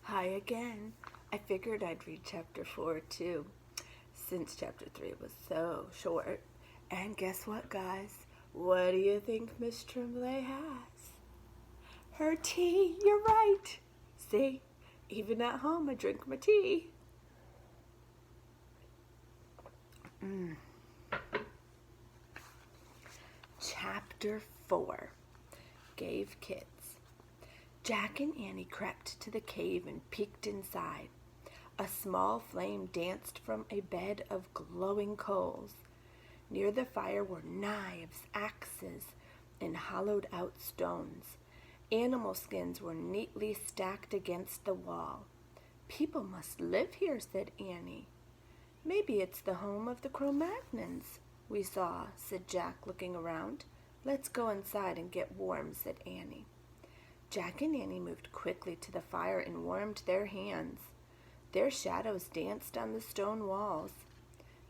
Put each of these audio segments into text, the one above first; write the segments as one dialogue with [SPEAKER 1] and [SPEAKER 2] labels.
[SPEAKER 1] Hi again. I figured I'd read chapter 4 too, since chapter 3 was so short. And guess what, guys? What do you think Miss Tremblay has? Her tea! You're right! See? Even at home, I drink my tea. Chapter 4 Cave Kids. Jack and Annie crept to the cave and peeked inside. A small flame danced from a bed of glowing coals. Near the fire were knives, axes, and hollowed-out stones. Animal skins were neatly stacked against the wall. "People must live here," said Annie. "Maybe it's the home of the Cro-Magnons we saw," said Jack, looking around. "Let's go inside and get warm," said Annie. Jack and Annie moved quickly to the fire and warmed their hands. Their shadows danced on the stone walls.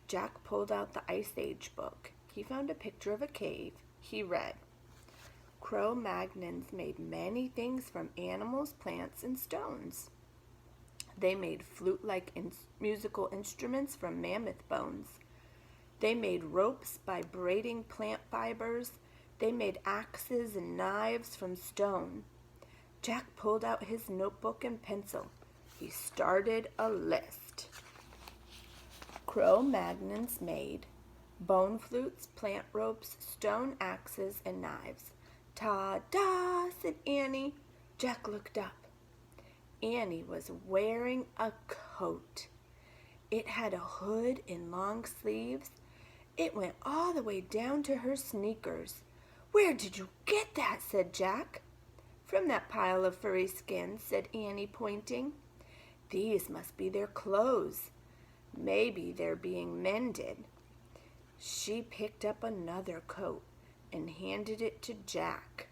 [SPEAKER 1] Jack pulled out the Ice Age book. He found a picture of a cave. He read, "Cro-Magnons made many things from animals, plants, and stones. They made flute-like musical instruments from mammoth bones. They made ropes by braiding plant fibers. They made axes and knives from stone." Jack pulled out his notebook and pencil. He started a list. Cro-Magnons made bone flutes, plant ropes, stone axes, and knives. "Ta-da!" said Annie. Jack looked up. Annie was wearing a coat. It had a hood and long sleeves. It went all the way down to her sneakers. "Where did you get that?" said Jack. "From that pile of furry skins," said Annie, pointing. "These must be their clothes. Maybe they're being mended." She picked up another coat and handed it to Jack.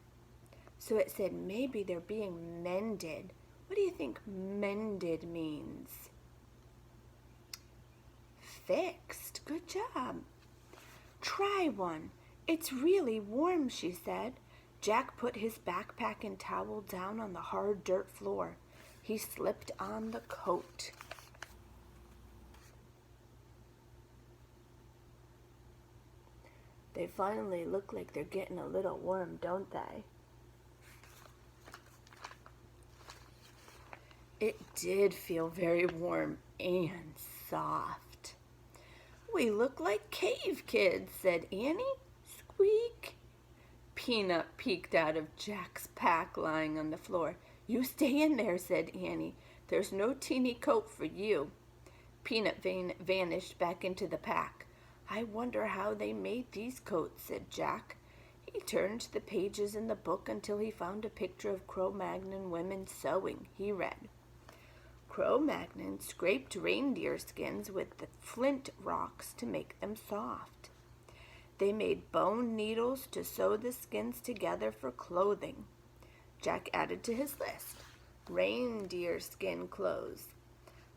[SPEAKER 1] So it said, "Maybe they're being mended." What do you think mended means? Fixed. Good job. "Try one. It's really warm," she said. Jack put his backpack and towel down on the hard dirt floor. He slipped on the coat. They finally look like they're getting a little warm, don't they? It did feel very warm and soft. "We look like cave kids," said Annie. Squeak. Peanut peeked out of Jack's pack lying on the floor. "You stay in there," said Annie. "There's no teeny coat for you." Peanut vanished back into the pack. "I wonder how they made these coats," said Jack. He turned the pages in the book until he found a picture of Cro-Magnon women sewing. He read, "Cro-Magnon scraped reindeer skins with the flint rocks to make them soft. They made bone needles to sew the skins together for clothing." Jack added to his list, "Reindeer skin clothes.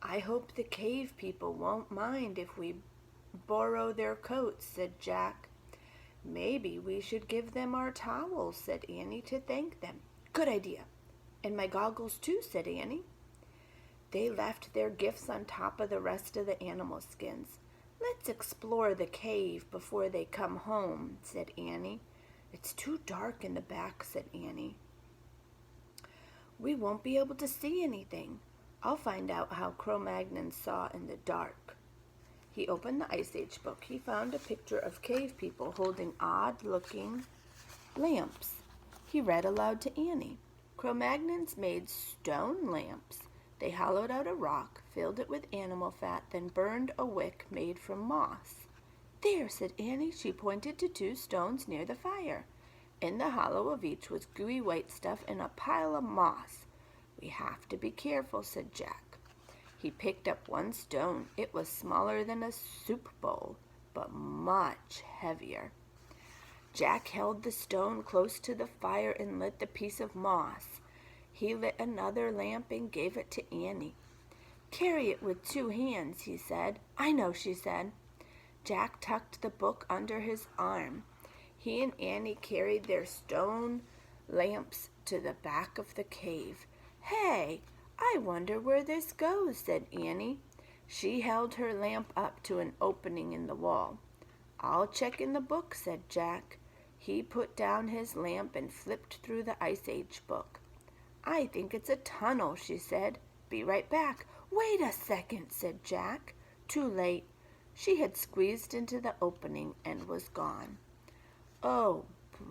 [SPEAKER 1] I hope the cave people won't mind if we borrow their coats," said Jack. "Maybe we should give them our towels," said Annie, "to thank them." "Good idea. And my goggles too," said Annie. They left their gifts on top of the rest of the animal skins. "Let's explore the cave before they come home," said Annie. "It's too dark in the back," said Annie. "We won't be able to see anything. I'll find out how Cro-Magnon saw in the dark." He opened the Ice Age book. He found a picture of cave people holding odd-looking lamps. He read aloud to Annie. "Cro-Magnons made stone lamps. They hollowed out a rock, filled it with animal fat, then burned a wick made from moss." "There," said Annie. She pointed to two stones near the fire. In the hollow of each was gooey white stuff and a pile of moss. "We have to be careful," said Jack. He picked up one stone. It was smaller than a soup bowl, but much heavier. Jack held the stone close to the fire and lit the piece of moss. He lit another lamp and gave it to Annie. "Carry it with 2 hands," he said. "I know," she said. Jack tucked the book under his arm. He and Annie carried their stone lamps to the back of the cave. "Hey, I wonder where this goes, said Annie. She held her lamp up to an opening in the wall. I'll check in the book, said Jack. He put down his lamp and flipped through the Ice Age book. I think it's a tunnel, she said. Be right back. Wait a second, said Jack. Too late. She had squeezed into the opening and was gone. Oh,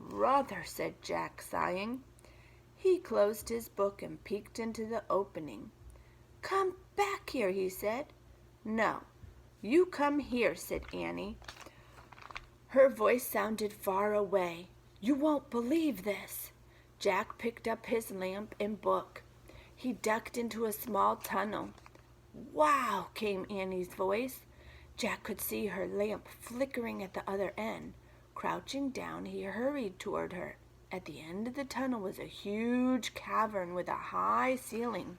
[SPEAKER 1] brother, said Jack, sighing. He closed his book and peeked into the opening. Come back here, he said. No, you come here, said Annie. Her voice sounded far away. You won't believe this. Jack picked up his lamp and book. He ducked into a small tunnel. Wow, came Annie's voice. Jack could see her lamp flickering at the other end. Crouching down, he hurried toward her. At the end of the tunnel was a huge cavern with a high ceiling.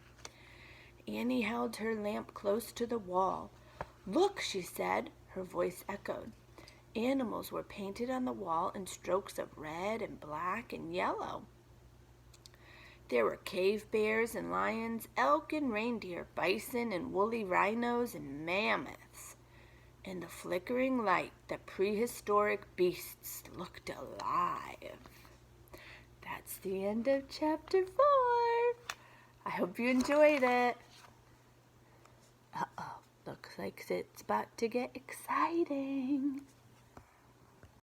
[SPEAKER 1] Annie held her lamp close to the wall. Look, she said. Her voice echoed. Animals were painted on the wall in strokes of red and black and yellow. There were cave bears and lions, elk and reindeer, bison and woolly rhinos and mammoths. In the flickering light, the prehistoric beasts looked alive. That's the end of chapter 4. I hope you enjoyed it. Uh-oh, looks like it's about to get exciting.